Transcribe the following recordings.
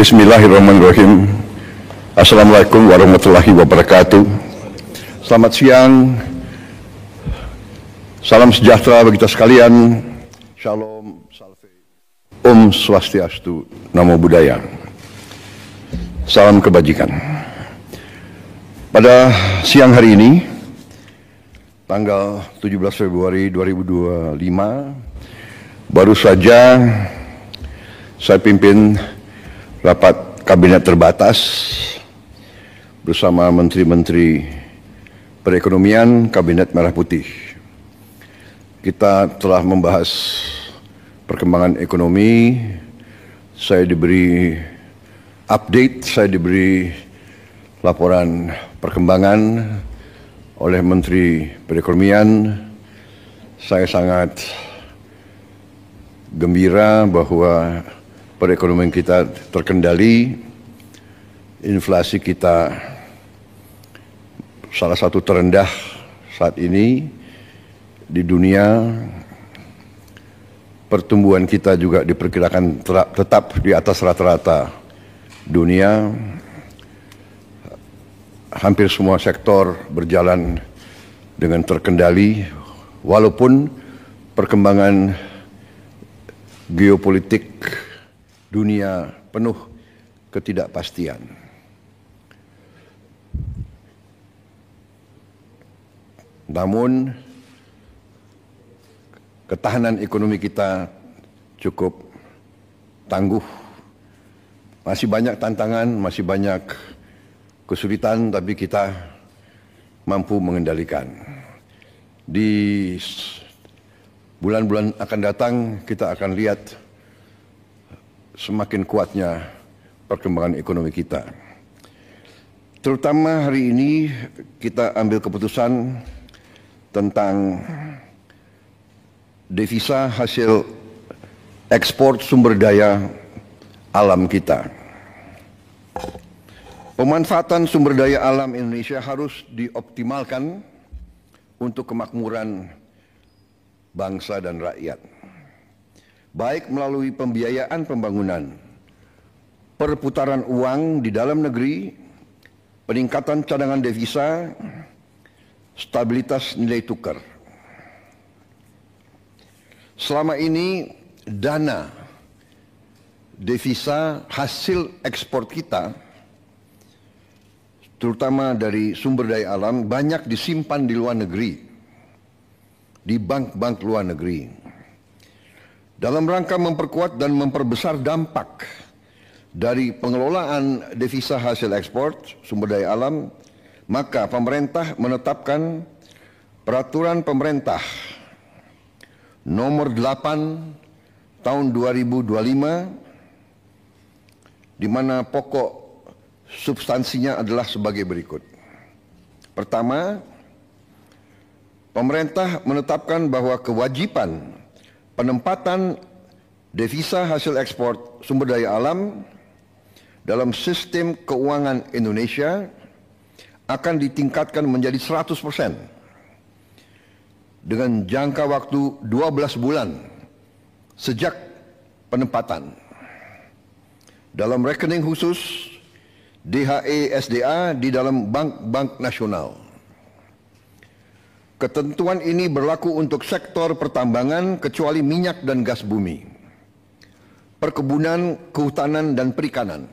Bismillahirrahmanirrahim. Assalamualaikum warahmatullahi wabarakatuh. Selamat siang. Salam sejahtera bagi kita sekalian. Shalom, salve. Om Swastiastu, Namo Buddhaya. Salam kebajikan. Pada siang hari ini, tanggal 17 Februari 2025, baru saja saya pimpin rapat kabinet terbatas bersama Menteri-Menteri Perekonomian Kabinet Merah Putih. Kita telah membahas perkembangan ekonomi, saya diberi update, saya diberi laporan perkembangan oleh Menteri Perekonomian. Saya sangat gembira bahwa perekonomian kita terkendali, inflasi kita salah satu terendah saat ini di dunia, pertumbuhan kita juga diperkirakan tetap di atas rata-rata dunia, hampir semua sektor berjalan dengan terkendali, walaupun perkembangan geopolitik dunia penuh ketidakpastian. Namun ketahanan ekonomi kita cukup tangguh. Masih banyak tantangan, masih banyak kesulitan, tapi kita mampu mengendalikan. Di bulan-bulan akan datang kita akan lihat semakin kuatnya perkembangan ekonomi kita. Terutama hari ini kita ambil keputusan tentang devisa hasil ekspor sumber daya alam kita. Pemanfaatan sumber daya alam Indonesia harus dioptimalkan untuk kemakmuran bangsa dan rakyat, baik melalui pembiayaan pembangunan, perputaran uang di dalam negeri, peningkatan cadangan devisa, stabilitas nilai tukar. Selama ini dana devisa hasil ekspor kita, terutama dari sumber daya alam, banyak disimpan di luar negeri, di bank-bank luar negeri. Dalam rangka memperkuat dan memperbesar dampak dari pengelolaan devisa hasil ekspor sumber daya alam, maka pemerintah menetapkan peraturan pemerintah nomor 8 tahun 2025, di mana pokok substansinya adalah sebagai berikut. Pertama, pemerintah menetapkan bahwa kewajiban penempatan devisa hasil ekspor sumber daya alam dalam sistem keuangan Indonesia akan ditingkatkan menjadi 100% dengan jangka waktu 12 bulan sejak penempatan dalam rekening khusus DHE SDA di dalam bank-bank nasional. Ketentuan ini berlaku untuk sektor pertambangan kecuali minyak dan gas bumi, perkebunan, kehutanan, dan perikanan.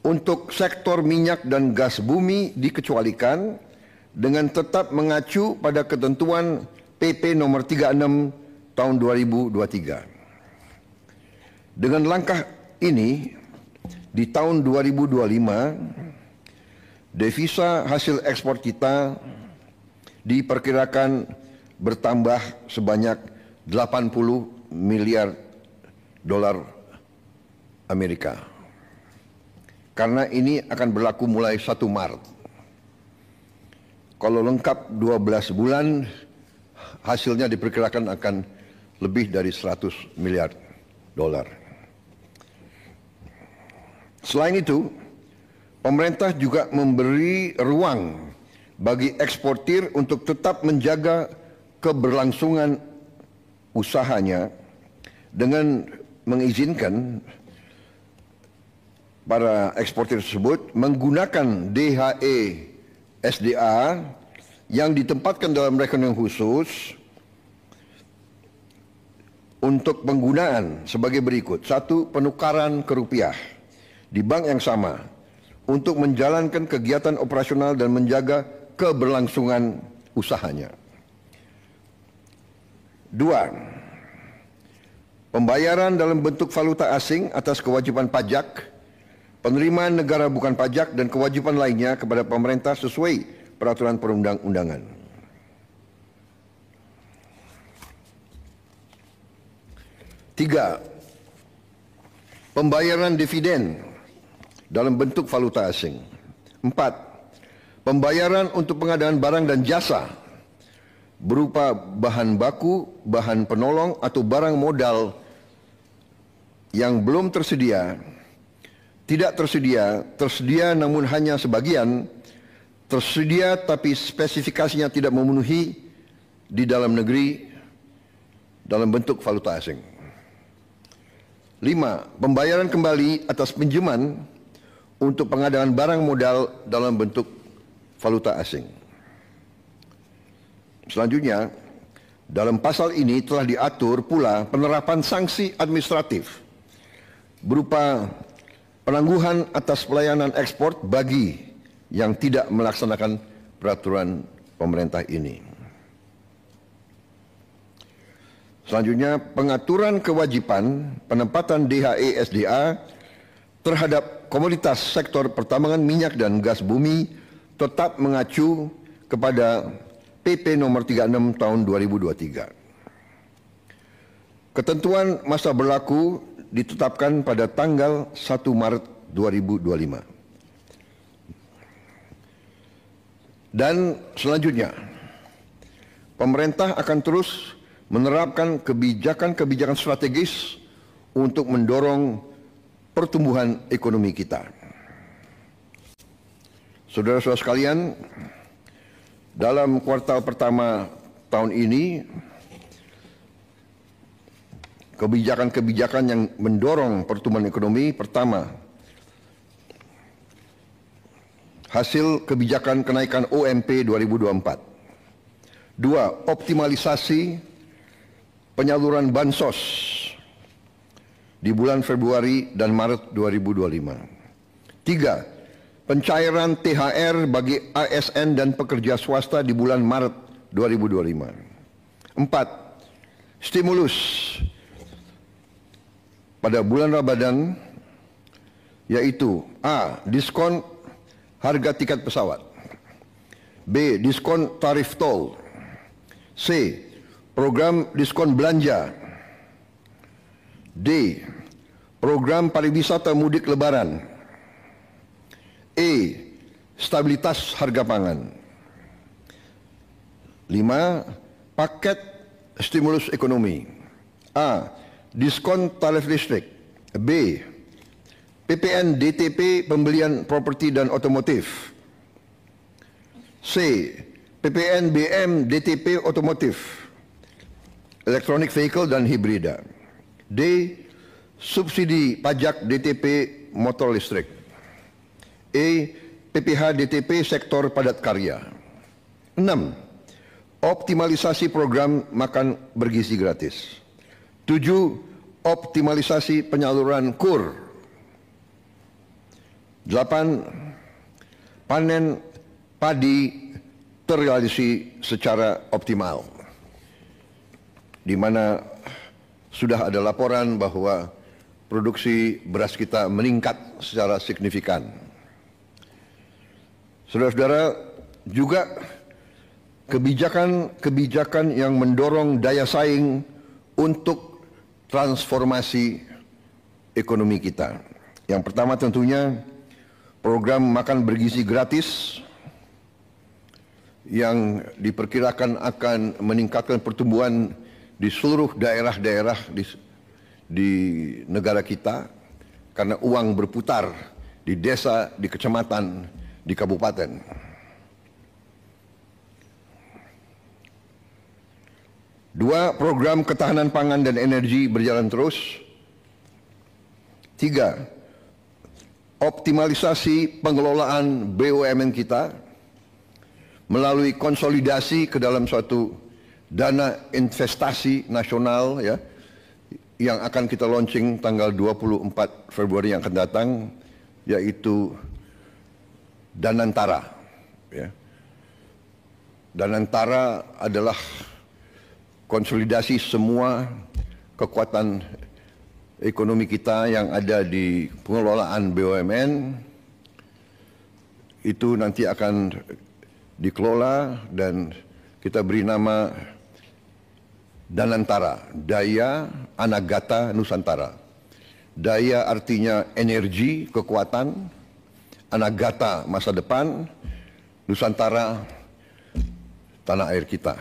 Untuk sektor minyak dan gas bumi dikecualikan dengan tetap mengacu pada ketentuan PP nomor 36 tahun 2023. Dengan langkah ini, di tahun 2025, devisa hasil ekspor kita diperkirakan bertambah sebanyak 80 miliar dolar Amerika. Karena ini akan berlaku mulai 1 Maret. Kalau lengkap 12 bulan, hasilnya diperkirakan akan lebih dari 100 miliar dolar. Selain itu, pemerintah juga memberi ruang bagi eksportir untuk tetap menjaga keberlangsungan usahanya dengan mengizinkan para eksportir tersebut menggunakan DHE SDA yang ditempatkan dalam rekening khusus untuk penggunaan sebagai berikut. 1. Penukaran ke rupiah di bank yang sama untuk menjalankan kegiatan operasional dan menjaga keberlangsungan usahanya. 2. Pembayaran dalam bentuk valuta asing atas kewajiban pajak, penerimaan negara bukan pajak dan kewajiban lainnya kepada pemerintah sesuai peraturan perundang-undangan. 3. Pembayaran dividen dalam bentuk valuta asing. 4. Pembayaran untuk pengadaan barang dan jasa berupa bahan baku, bahan penolong atau barang modal yang belum tersedia, tidak tersedia, tersedia namun hanya sebagian, tersedia tapi spesifikasinya tidak memenuhi di dalam negeri dalam bentuk valuta asing. 5. Pembayaran kembali atas pinjaman untuk pengadaan barang modal dalam bentuk valuta asing. Selanjutnya, dalam pasal ini telah diatur pula penerapan sanksi administratif berupa penangguhan atas pelayanan ekspor bagi yang tidak melaksanakan peraturan pemerintah ini. Selanjutnya, pengaturan kewajiban penempatan DHE SDA terhadap komoditas sektor pertambangan minyak dan gas bumi tetap mengacu kepada PP nomor 36 tahun 2023. Ketentuan masa berlaku ditetapkan pada tanggal 1 Maret 2025. Dan selanjutnya, pemerintah akan terus menerapkan kebijakan-kebijakan strategis untuk mendorong pertumbuhan ekonomi kita. Saudara-saudara sekalian, dalam kuartal pertama tahun ini, kebijakan-kebijakan yang mendorong pertumbuhan ekonomi, pertama, hasil kebijakan kenaikan OMP 2024. 2. Optimalisasi penyaluran bansos di bulan Februari dan Maret 2025. 3. Pencairan THR bagi ASN dan pekerja swasta di bulan Maret 2025. 4. Stimulus pada bulan Ramadan, yaitu A. Diskon harga tiket pesawat, B. Diskon tarif tol, C. Program diskon belanja, D. Program pariwisata mudik lebaran, E. Stabilitas harga pangan. 5. Paket stimulus ekonomi. A. Diskon tarif listrik, B. PPN DTP pembelian properti dan otomotif, C. PPN BM DTP otomotif, elektronik vehicle dan hibrida, D. Subsidi pajak DTP motor listrik, E. PPH DTP sektor padat karya. 6. Optimalisasi program makan bergizi gratis. 7. Optimalisasi penyaluran KUR. 8. Panen padi terrealisasi secara optimal, di mana sudah ada laporan bahwa produksi beras kita meningkat secara signifikan. Saudara-saudara, juga kebijakan-kebijakan yang mendorong daya saing untuk transformasi ekonomi kita. Yang pertama tentunya program makan bergizi gratis yang diperkirakan akan meningkatkan pertumbuhan di seluruh daerah-daerah di negara kita, karena uang berputar di desa, di kecamatan, di kabupaten. 2. Program ketahanan pangan dan energi berjalan terus. 3. optimalisasi pengelolaan BUMN kita melalui konsolidasi ke dalam suatu dana investasi nasional ya, yang akan kita launching tanggal 24 Februari yang akan datang, yaitu Danantara. Ya. Danantara adalah konsolidasi semua kekuatan ekonomi kita yang ada di pengelolaan BUMN. Itu nanti akan dikelola dan kita beri nama Danantara, Daya Anagata Nusantara. Daya artinya energi, kekuatan, Anagata masa depan, Nusantara tanah air kita.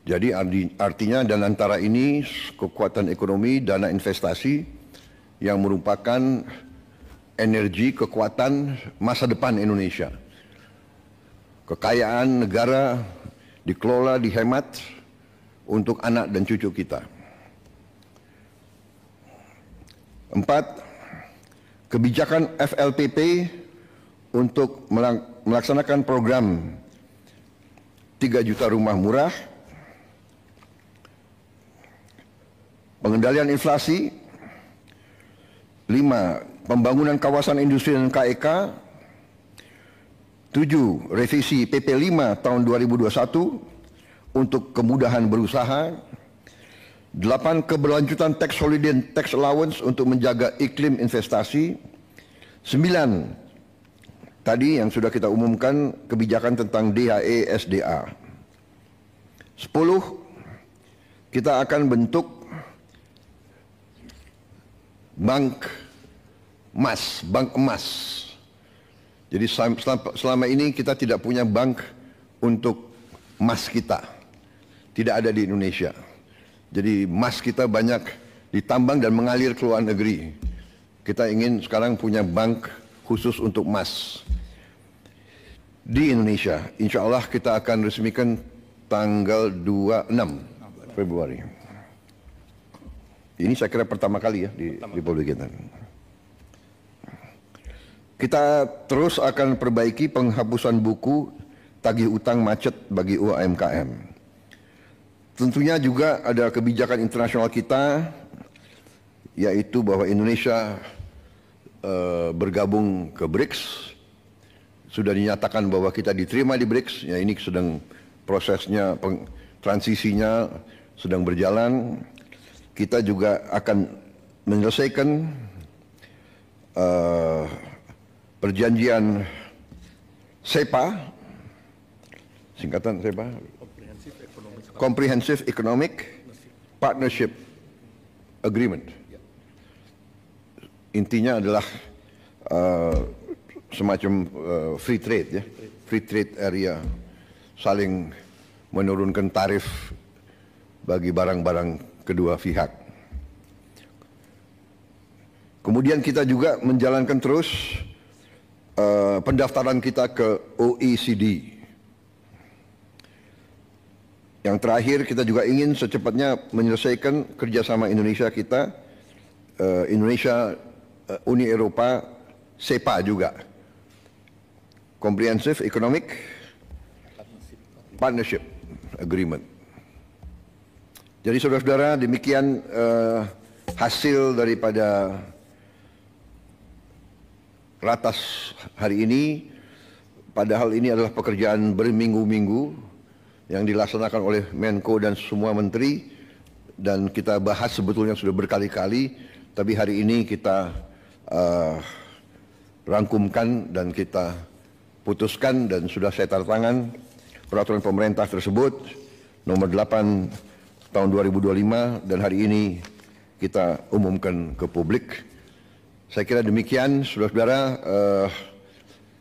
Jadi artinya Danantara ini kekuatan ekonomi, dana investasi yang merupakan energi, kekuatan masa depan Indonesia. Kekayaan negara dikelola, dihemat untuk anak dan cucu kita. 4. Kebijakan FLPP untuk melaksanakan program 3 juta rumah murah, pengendalian inflasi. 5. Pembangunan kawasan industri dan KEK. 7. Revisi PP 5 tahun 2021 untuk kemudahan berusaha. 8. Keberlanjutan tax holiday dan tax allowance untuk menjaga iklim investasi. 9. Tadi yang sudah kita umumkan kebijakan tentang DHE SDA. 10. Kita akan bentuk bank emas. Jadi selama ini kita tidak punya bank untuk emas kita. Tidak ada di Indonesia. Jadi emas kita banyak ditambang dan mengalir ke luar negeri. Kita ingin sekarang punya bank khusus untuk emas di Indonesia. Insya Allah kita akan resmikan tanggal 26 Februari. Ini saya kira pertama kali ya di Republik kita. Kita terus akan perbaiki penghapusan buku tagih utang macet bagi UMKM. Tentunya juga ada kebijakan internasional kita, yaitu bahwa Indonesia bergabung ke BRICS. Sudah dinyatakan bahwa kita diterima di BRICS. Ya, ini sedang prosesnya, transisinya sedang berjalan. Kita juga akan menyelesaikan perjanjian SEPA, singkatan SEPA, Comprehensive Economic Partnership Agreement. Intinya adalah semacam free trade ya, free trade area, saling menurunkan tarif bagi barang-barang kedua pihak. Kemudian kita juga menjalankan terus pendaftaran kita ke OECD. Yang terakhir kita juga ingin secepatnya menyelesaikan kerjasama Indonesia kita, Indonesia Uni Eropa, SEPA juga, Comprehensive Economic Partnership Agreement. Jadi saudara-saudara, demikian hasil daripada ratas hari ini. Padahal ini adalah pekerjaan berminggu-minggu yang dilaksanakan oleh Menko dan semua menteri, dan kita bahas sebetulnya sudah berkali-kali, tapi hari ini kita rangkumkan dan kita putuskan, dan sudah saya tanda tangan peraturan pemerintah tersebut nomor 8 tahun 2025, dan hari ini kita umumkan ke publik. Saya kira demikian, saudara-saudara.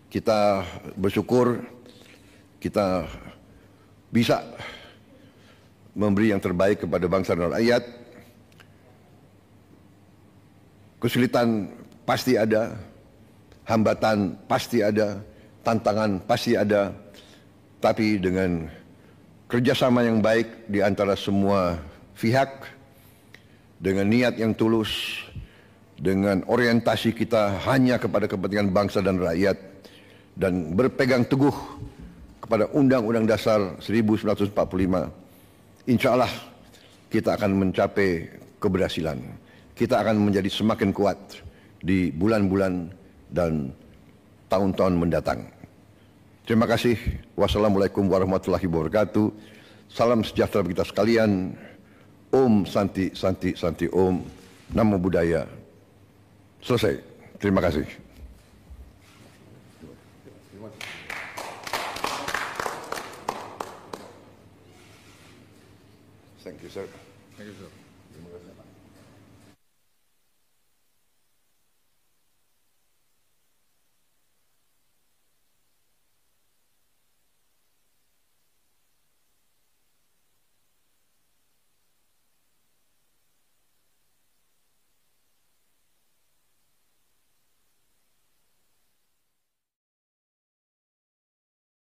Kita bersyukur kita bisa memberi yang terbaik kepada bangsa dan rakyat. Kesulitan pasti ada, hambatan pasti ada, tantangan pasti ada, tapi dengan kerjasama yang baik di antara semua pihak, dengan niat yang tulus, dengan orientasi kita hanya kepada kepentingan bangsa dan rakyat dan berpegang teguh kepada Undang-Undang Dasar 1945, insya Allah kita akan mencapai keberhasilan. Kita akan menjadi semakin kuat di bulan-bulan dan tahun-tahun mendatang. Terima kasih. Wassalamualaikum warahmatullahi wabarakatuh. Salam sejahtera bagi kita sekalian. Om Santi Santi Santi Om. Namo Buddhaya. Selesai. Terima kasih. Thank you, sir. Thank you, sir. Terima kasih.